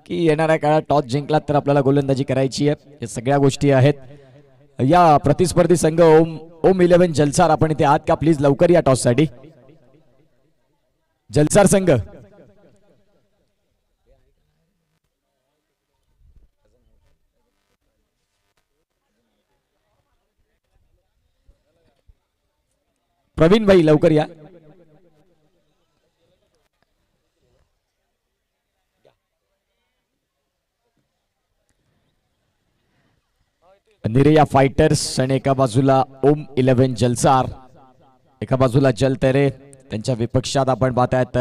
की येणाऱ्या काळात टॉस जिंकला तर आपल्याला गोलंदाजी करायची आहे. या सगळ्या गोष्टी आहेत. या प्रतिस्पर्धी संघ ओम 11 जलसार आपण इथे आहात का प्लीज लवकर या टॉस साठी. जलसार संघ प्रवीण भाई लवकर या. निरेया फायटर्स आणि एका बाजूला ओम 11 जलसार, एका बाजूला जल तेरे. त्यांच्या विपक्षात आपण पाहतायत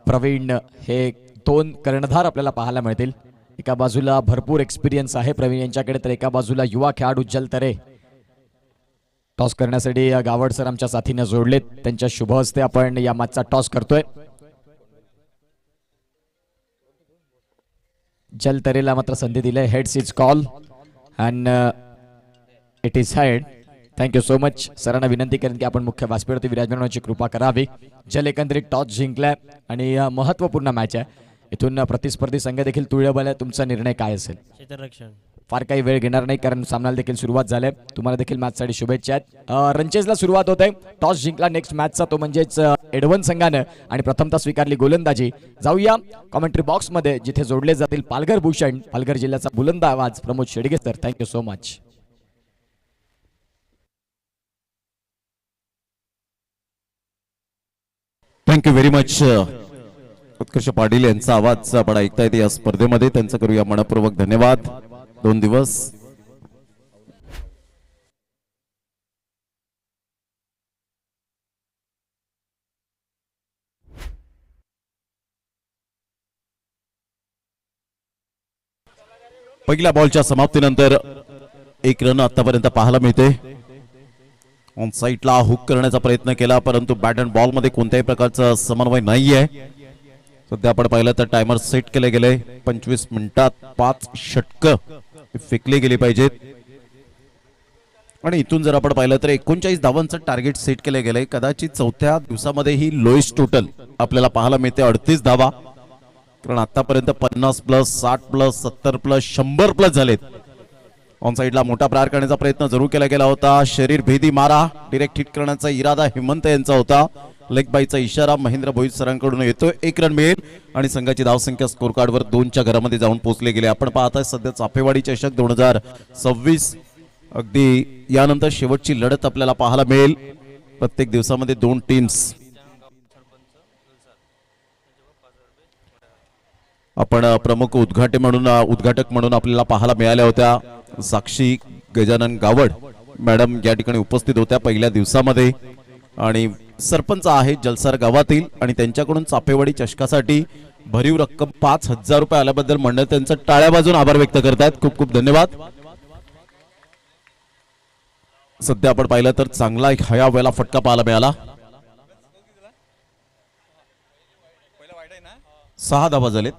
प्रवीण. हे दोन कर्णधार आपल्याला पाहायला मिळतील. एका बाजूला भरपूर एक्सपिरियन्स आहे प्रवीण यांच्याकडे तर एका बाजूला युवा खेळाडू जल तेरे. टॉस करण्यासाठी गावड सर आमच्या साथीने जोडलेत. त्यांच्या शुभ हस्ते आपण या मॅचचा टॉस करतोय. जल तरेला मात्र संधी दिली. Heads is call and it is head. Thank you so much. सरांना विनंती करेन की आपण मुख्य व्यासपीठावरती विराजमान होण्याची कृपा करावी. जल एकंदरीत टॉस जिंकलाय आणि महत्वपूर्ण मॅच आहे. इथून प्रतिस्पर्धी संघ देखील तुळबल आहे. तुमचा निर्णय काय असेल? क्षेत्ररक्षण. फार काही वेळ घेणार नाही कारण सामन्याला देखील सुरुवात झाली. तुम्हाला देखील मॅचसाठी शुभेच्छा आहेत. रनचेजला सुरुवात होते. टॉस जिंकला नेक्स्ट मॅचचा तो म्हणजेच एडवन संघानं आणि प्रथमतः स्वीकारली गोलंदाजी. जाऊया कॉमेंट्री बॉक्स मध्ये जिथे जोडले जातील पालघर भूषण, पालघर जिल्ह्याचा बुलंद आवाज Pramod Shedge sir. Thank you so much. Thank you very much. Utkarsh Patil यांचा आवाज आपण ऐकता येते या स्पर्धेमध्ये. त्यांचं करूया मनपूर्वक धन्यवाद. 2 दिवस पहिल्या बॉलच्या समाप्तीनंतर 1 रन आतापर्यंत पाहायला मिळते. ऑन साईडला हुक करण्याचा प्रयत्न केला परंतु बॅट अँड बॉल मध्ये कोणत्याही प्रकारचा समन्वय नाहीये. सध्या आपण पाहिलं तर टायमर सेट केले गेले. 25 मिनिटात 5 षटकं फेकली गेली पाहिजेत आणि इथून जर आपण पाहिलं तर 39 धावांचं टार्गेट सेट केले गेले. कदाचित चौथ्या दिवसामध्ये ही लोएस्ट टोटल आपल्याला पाहायला मिळते 38 धावा. कारण आतापर्यंत 50+, 60+, 70+, 100+ झालेत. ऑन साईडला मोठा प्रहार करण्याचा प्रयत्न जरूर केला गेला होता. शरीर भेदी मारा डिरेक्ट हिट करण्याचा इरादा हेमंत यांचा होता. लेग बाईचा इशारा महेंद्र भोईर सरांकडून येतोय. 1 रन मिळेल आणि संघाची धावसंख्या स्कोर कार्डवर 2च्या घरामध्ये जाऊन पोहोचले गेले. आपण पाहताय सध्या चाफेवाडी चषक 2026 अगदी यानंतर शेवटची लढत आपल्याला पाहायला मिळेल. प्रत्येक दिवसामध्ये 2 टीम्स. आपण प्रमुख उद्घाटक म्हणून आपल्याला पाहायला मिळाल्या होत्या. साक्षी गजानन गावड मॅडम या ठिकाणी उपस्थित होत्या पहिल्या दिवसामध्ये आणि सरपंच आहेत जलसार गावातील आणि त्यांच्याकडून चाफेवाडी चषकासाठी भरीव रक्कम 5,000 रुपये आल्याबद्दल मंडळ त्यांचं टाळ्या वाजून आभार व्यक्त करतायत. खूप खूप धन्यवाद. सध्या आपण पाहिलं तर चांगला एक हया वेळेला फटका पाहायला मिळाला. 6 धावा झालेत.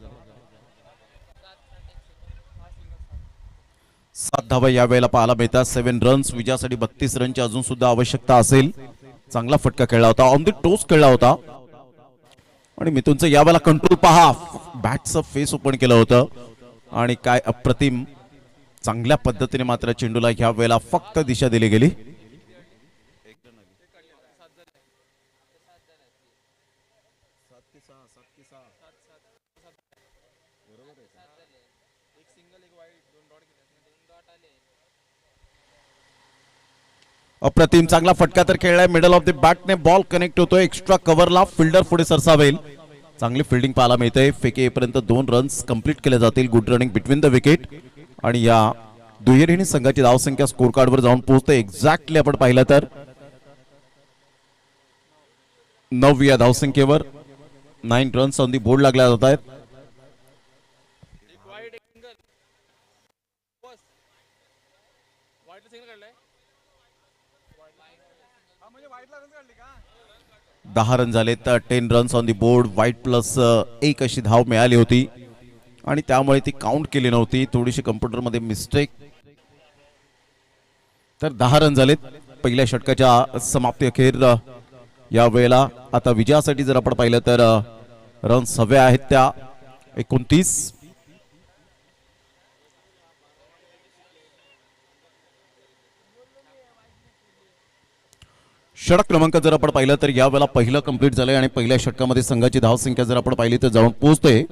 7 धावा या वेळेला पाहायला मिळतात. 7 रन्स. विजयासाठी 32 रनची अजून सुद्धा आवश्यकता असेल. चांगला फटका खेळला होता. ऑन द टोस खेळला होता आणि मिथुनचं यावेळेला कंट्रोल पहा. बॅटचं फेस ओपन केलं होतं आणि काय अप्रतिम चांगल्या पद्धतीने मात्र चेंडूला ह्या वेळेला फक्त दिशा दिली गेली. अप्रतिम चांगला फटका तर खेळलाय. मिडल ऑफ द बॅटने बॉल कनेक्ट होतोय. एक्स्ट्रा कव्हरला फिल्डर पुढे सरसावेल. चांगली फिल्डिंग पाहायला मिळते. फेके येईपर्यंत 2 रन्स कंप्लीट केले जातील. Good running between the wicket आणि या दुहेरीने संघाची धावसंख्या स्कोर कार्डवर जाऊन पोहोचते. एक्झॅक्टली आपण पाहिलं तर 9 धावसंख्येवर 9 रन्स ऑन दी बोर्ड लागल्या जात आहेत. दहा रन झाले तर 10 रन्स ऑन दी बोर्ड. वाईट +1 अशी धाव मिळाली होती आणि त्यामुळे ती काउंट केली नव्हती, थोडीशी कम्प्युटरमध्ये मिस्टेक. तर 10 रन झालेत पहिल्या षटकाच्या समाप्ती अखेर. या वेळेला आता विजयासाठी जर आपण पाहिलं तर रन्स हवे आहेत त्या 29. षटक क्रमांक जर आपण पाहिलं तर या वेळेला पहिलं कंप्लीट झालंय आणि पहिल्या षटकामध्ये संघाची धावसंख्या जर आपण पाहिली तर जाऊन पोहोचते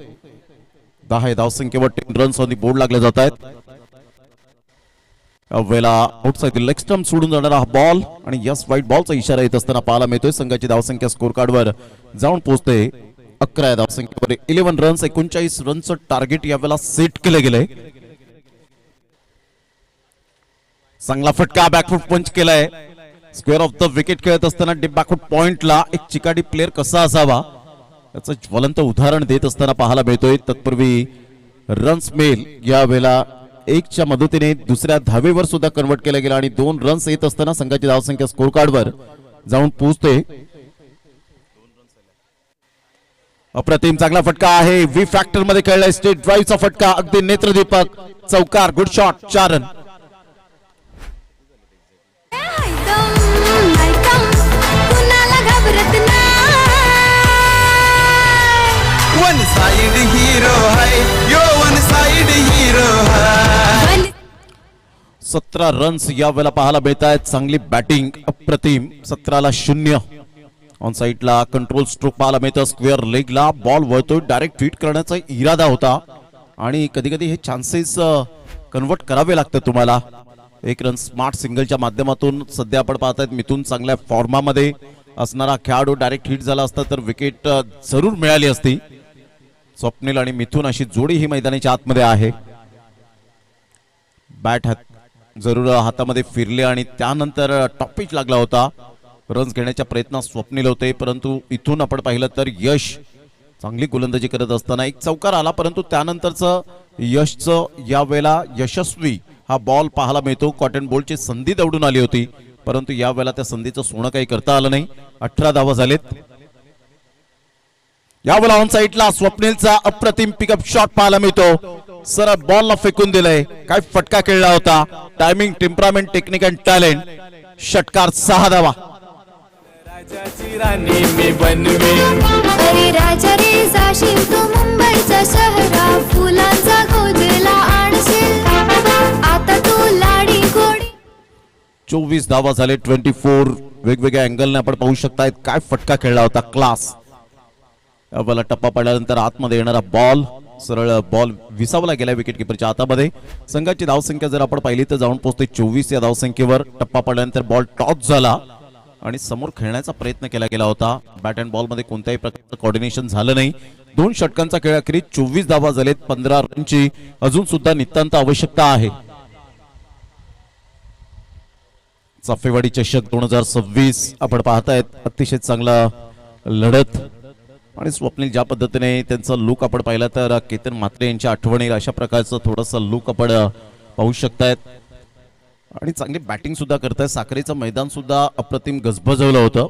10 धावसंख्येवर 10 रन्स ऑन दी बोर्ड लागले जात आहेत. वेळेला आउटसाइड लेग स्टंप सोडून जाणारा हा बॉल आणि यस व्हाईट बॉलचा इशारा येत असताना पाहायला मिळतोय. संघाची धावसंख्या स्कोर कार्डवर जाऊन पोहोचते 11 धावसंख्येवर 11 रन्स. 39 रनचं टार्गेट या वेळेला सेट केलं गेलंय. चांगला फटका बॅकफूट पंच केलाय. स्क्वेअर ऑफ द विकेट खेळत असताना डीप बॅकफूट पॉइंटला एक चिकाटी प्लेअर कसा असावा याचं ज्वलंत उदाहरण देत असताना पाहायला मिळतोय. तत्पूर्वी रन्स मेल या वेळेला 1च्या मदतीने दुसऱ्या धावेवर सुद्धा कन्वर्ट केला गेला आणि 2 रन्स येत असताना संघाची धावसंख्या स्कोर कार्डवर जाऊन पोहोचते. अप्रतिम चांगला फटका आहे. व्ही फॅक्टर मध्ये खेळलाय. स्टेट ड्राईव्हचा फटका अगदी नेत्रदीपक चौकार. Good shot. 4 run. One side hero है यो वन साइड हीरो है. 17 रन्स या वेळेला पाहायला मिळत आहेत. चांगली बॅटिंग अप्रतिम. 17ला 0 ऑन साईडला कंट्रोल स्ट्रोक पाहायला मिळतं. स्क्वेअर लेगला बॉल वळतोय. डायरेक्ट हिट करण्याचा इरादा होता आणि कधी कधी हे चान्सेस कन्वर्ट करावे लागतात तुम्हाला. 1 रन स्मार्ट सिंगलच्या माध्यमातून सध्या आपण पाहतायत मिथून चांगल्या फॉर्मामध्ये असणारा खेळाडू. डायरेक्ट हिट झाला असता तर विकेट जरूर मिळाली असती. स्वप्नील आणि मिथून अशी जोडी ही मैदानाच्या आतमध्ये आहे. बॅट जरूर हातामध्ये फिरले आणि त्यानंतर टॉप पिच लागला होता. रन्स घेण्याच्या प्रयत्नात स्वप्नील होते परंतु इथून आपण पाहिलं तर यश चांगली गोलंदाजी करत असताना एक चौकार आला परंतु त्यानंतरचं यशचं या वेळेला यशस्वी हा बॉल पाहायला मिळतो. कॉटन बॉलची संधी दवडून आली होती परंतु या वेळेला त्या संधीचं सोनं काही करता आलं नाही. 18 धावा झालेत. यावेळेला ऑन साईडला स्वप्नीलचा अप्रतिम पिकअप शॉट पाहायला मिळतो. सरळ बॉलला फेकून दिलंय. काय फटका खेळला होता. Timing, temperament, technique and talent. षटकार 6 धावा. राजाची राणी मी बनवे. अरे राजा रे जाशील तू मुंबईचा शहरा. फुलांचा गोदला आणशील आता तू लाडी गोडी. 24 धावा झाले. 24 वेगवेगळ्या अँगलने आपण पाहू शकतायत. काय फटका खेळला होता. क्लास. यावेळेला टप्पा पडल्यानंतर आतमध्ये येणारा बॉल सरळ बॉल विसावला गेला विकेट किपरच्या हातामध्ये. संघाची धावसंख्या जर आपण पाहिली तर जाऊन पोहोचते 24 या धावसंख्येवर. टप्पा पडल्यानंतर बॉल टॉस झाला आणि समोर खेळण्याचा प्रयत्न केला गेला होता. बॅट अँड बॉल मध्ये कोणत्याही प्रकारचं कोऑर्डिनेशन झालं नाही. 2 षटकांचा खेळ अखेरीस 24 धावा झालेत. 15 रनची अजून सुद्धा नितांत आवश्यकता आहे. चाफेवाडी चषक 2026 आपण पाहतायत. अतिशय चांगला लढत आणि स्वप्नील ज्या पद्धतीने त्यांचा लुक आपण पाहिला तर केतन म्हात्रे यांच्या आठवणी अशा प्रकारचं थोडंसं लुक आपण पाहू शकतायत आणि चांगली बॅटिंग सुद्धा करतायत. साखरेचं मैदान सुद्धा अप्रतिम गजबजवलं होतं.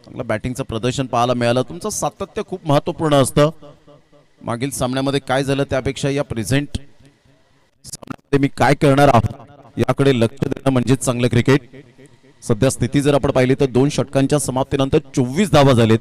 चांगलं बॅटिंगचं प्रदर्शन पाहायला मिळालं. तुमचं सातत्य खूप महत्वपूर्ण असतं. मागील सामन्यामध्ये काय झालं त्यापेक्षा या प्रेझेंट सामन्यामध्ये मी काय करणार आहोत याकडे लक्ष देणं म्हणजेच चांगलं क्रिकेट. सध्या स्थिती जर आपण पाहिली तर 2 षटकांच्या समाप्तीनंतर 24 धावा झालेत.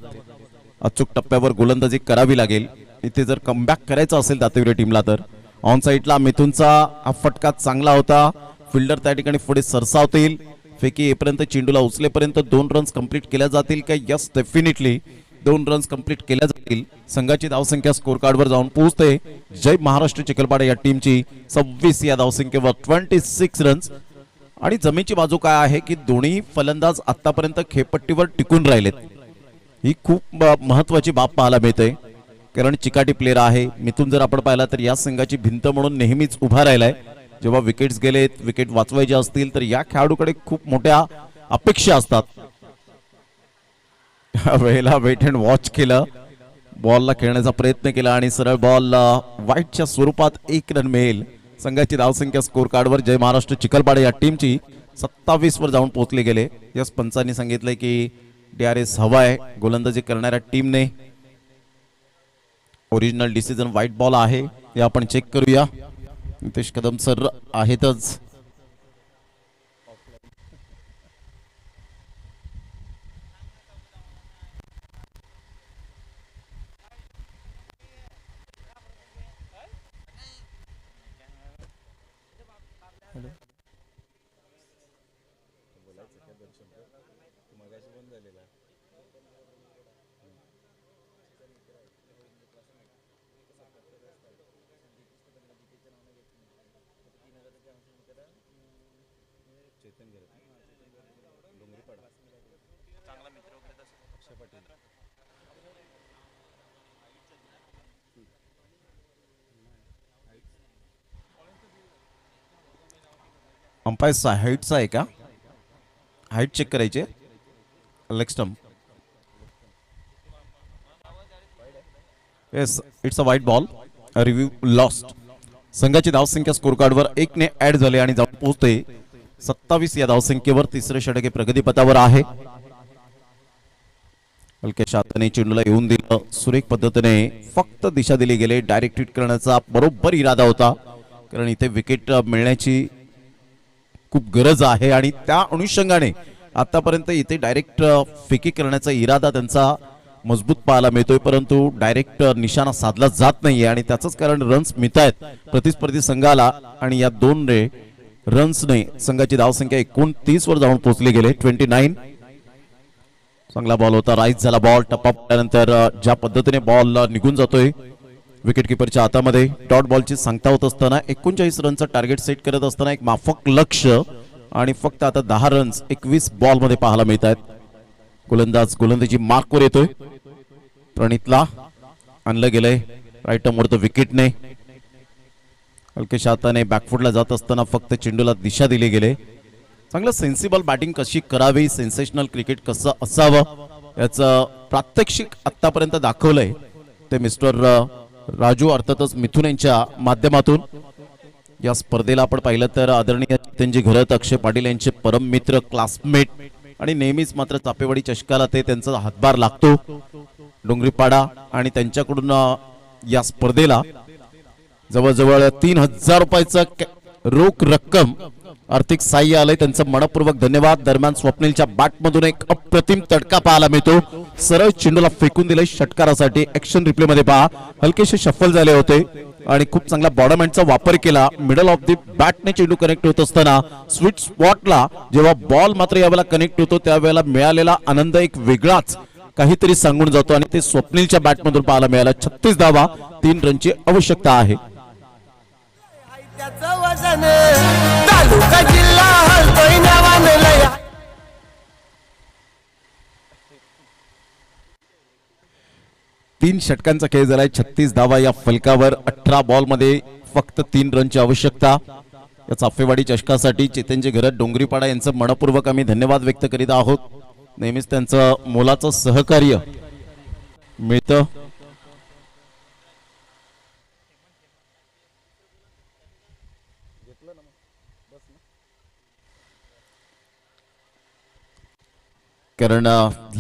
अचूक टप्प्यावर गोलंदाजी करावी लागेल. इथे जर कमबॅक करायचं असेल दातवीर टीमला तर. ऑन साईडला मिथुनचा हा फटका चांगला होता. फिल्डर त्या ठिकाणी पुढे सरसावतील. फेकी येईपर्यंत चेंडूला उचलेपर्यंत 2 रन्स कंप्लीट केल्या जातील का. यस डेफिनेटली 2 रन्स कंप्लीट केल्या जातील. संघाची धावसंख्या स्कोर कार्डवर जाऊन पोहोचते. जय महाराष्ट्र चिखलपाडा या टीमची 26 या धावसंख्येवर 26 रन्स. आणि जमेची बाजू काय आहे की दोन्ही फलंदाज आतापर्यंत खेळपट्टीवर टिकून राहिलेत. ही खूप महत्वाची बाब पाहायला मिळते कारण चिकाटी प्लेअर आहे. मिथून जर आपण पाहिला तर या संघाची भिंत म्हणून नेहमीच उभा राहिलाय. जेव्हा विकेट्स गेलेत, विकेट वाचवायचे असतील तर या खेळाडूकडे खूप मोठ्या अपेक्षा असतात. वेळेला वेट अँड वॉच केलं. बॉलला खेळण्याचा प्रयत्न केला आणि सरळ बॉल वाईटच्या स्वरूपात 1 रन मिळेल. संघाची धावसंख्या स्कोर कार्डवर जय महाराष्ट्र चिखलपाडा या टीमची 27 वर जाऊन पोहोचले गेले. यस पंचांनी सांगितलंय की DRS हवा आहे गोलंदाजी करणाऱ्या टीमने. ओरिजिनल डिसिजन व्हाईट बॉल आहे. हे आपण चेक करूया. नितेश कदम सर आहेतच. अंपायरचा हाईटचा आहे का? हाईट चेक करायचे. Leg stump. Yes, it's a वाईट बॉल. Review lost. संघाची धावसंख्या स्कोर कार्डवर 1 ने ऍड झाले आणि जाऊन पोहोचते 27 या धावसंख्येवर. तिसरे षटक हे प्रगतीपथावर आहे. हलक्याच्या हाताने चेंडूला येऊन दिलं. सुरेख पद्धतीने फक्त दिशा दिली गेली. डायरेक्ट हिट करण्याचा बरोबर इरादा होता, कारण इथे विकेट मिळण्याची खूप गरज आहे आणि त्या अनुषंगाने आतापर्यंत इथे डायरेक्ट फेकी करण्याचा इरादा त्यांचा मजबूत पाहायला मिळतोय, परंतु डायरेक्ट निशाणा साधला जात नाहीये आणि त्याचंच कारण रन्स मिळत आहेत प्रतिस्पर्धी संघाला. आणि या 2 रन्सने संघाची धावसंख्या 29 वर जाऊन पोहोचली गेले. 29. चांगला बॉल होता. राईज झाला बॉल. टप्पा पडल्यानंतर ज्या पद्धतीने बॉल निघून जातोय विकेट किपरच्या हातामध्ये. डॉट बॉलची सांगता होत असताना 39 रनचं टार्गेट सेट करत असताना एक माफक लक्ष आणि फक्त आता 10 रन्स 21 बॉल मध्ये पाहायला मिळत आहेत. गोलंदाज गोलंदाजी मार्कवर येतोय. प्रणितला आणलं गेलंय राईट मोडतं विकेटने. हलक्याच्या हाताने बॅकफुटला जात असताना फक्त चेंडूला दिशा दिली गेले. चांगलं सेन्सिबल बॅटिंग कशी करावी, सेन्सेशनल क्रिकेट कसं असावं याचं प्रात्यक्षिक आतापर्यंत दाखवलंय ते मिस्टर राजू अर्थातच मिथुन यांच्या माध्यमातून. या स्पर्धेला आपण पाहिलं तर आदरणीय जितेंजी घरत, अक्षय पाटील यांचे परम मित्र, क्लासमेट आणि नेहमीच मात्र चापेवाडी चषकाला ते त्यांचा हातभार लागतो डोंगरीपाडा. आणि त्यांच्याकडून या स्पर्धेला जवळजवळ 3000 रुपयाचं रोख रक्कम आर्थिक सहाय्य आलंय. त्यांचं मनपूर्वक धन्यवाद. दरम्यान स्वप्नीलच्या बॅटमधून एक अप्रतिम तडका पाहायला मिळतो. सरळ चेंडूला फेकून दिलंय षटकारासाठी. ऍक्शन रिप्ले मध्ये पहा, हलकेसे शफल झाले होते आणि खूप चांगला बॉडम हँडचा वापर केला. मिडल ऑफ द बॅटने चेंडू कनेक्ट होत असताना स्वीट स्पॉटला जेव्हा बॉल मात्र यावेळेला कनेक्ट होतो त्यावेळेला मिळालेला आनंद एक वेगळाच काहीतरी सांगून जातो आणि ते स्वप्नीलच्या बॅटमधून पाहायला मिळाला. 36 धावा, 3 रनची आवश्यकता आहे. तालुका जिल्हा हलतोय नावानं लया. 3 षटकांचा खेळ झालाय. 36 धावा या फलकावर. 18 बॉल मध्ये फक्त 3 रनची आवश्यकता. या चाफेवाडी चषकासाठी चेतनजी घरत, डोंगरीपाडा यांचं मनपूर्वक आम्ही धन्यवाद व्यक्त करीत आहोत. नेहमीच त्यांचं मोलाचं सहकार्य मिळतं. कारण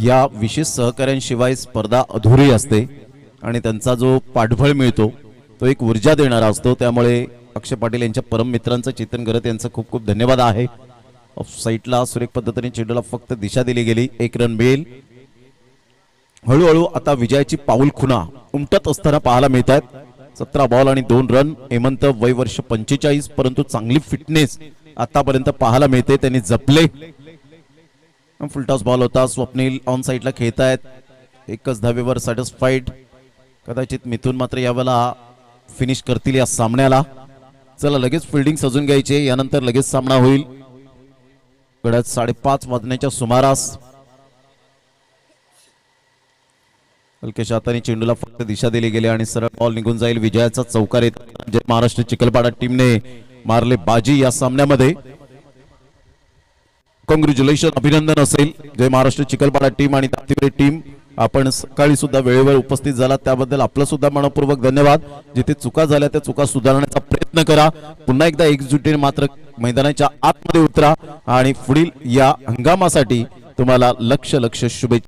या विशेष सहकार्यांशिवाय स्पर्धा अधुरी असते आणि त्यांचा जो पाठबळ मिळतो तो एक ऊर्जा देणारा असतो. त्यामुळे अक्षय पाटील यांच्या परम मित्रांचं चेतन घरत यांचं खूप खूप धन्यवाद आहे. ऑफ साईडला सुरेख पद्धतीने चेंडूला फक्त दिशा दिली गेली. 1 रन मिळेल. हळूहळू आता विजयाची पाऊल खुणा उमटत असताना पाहायला मिळत आहेत. 17 बॉल आणि 2 रन. हेमंत वय वर्ष 45, परंतु चांगली फिटनेस आतापर्यंत पाहायला मिळते. त्यांनी जपले. फुलटॉस बॉल होता. स्वप्नील ऑन साईडला खेळतायत. 1च धावेवर सॅटिस्फाईड. कदाचित मिथून मात्र यावेळेला फिनिश करतील या सामन्याला. चला लगेच फिल्डिंग सजून घ्यायचे, यानंतर लगेच सामना होईल. गड्यात 5:30 वाजण्याच्या सुमारास. हलक्याच्या हाताने चेंडूला फक्त दिशा दिली गेली आणि सरळ बॉल निघून जाईल. विजयाचा चौकार येत जय महाराष्ट्र चिखलपाडा टीमने मारले बाजी या सामन्यामध्ये. कॉंग्रॅच्युलेशन, अभिनंदन असेल जय महाराष्ट्र चिखलपाडा टीम आणि तातीवरे टीम. आपण सकाळी सुद्धा वेळेवर उपस्थित झाला त्याबद्दल आपलं सुद्धा मनपूर्वक धन्यवाद. जिथे चुका झाल्या त्या चुका सुधारण्याचा प्रयत्न करा. पुन्हा एकदा एकजुटीने मात्र मैदानाच्या आतमध्ये उतरा आणि पुढील या हंगामासाठी तुम्हाला लक्ष शुभेच्छा.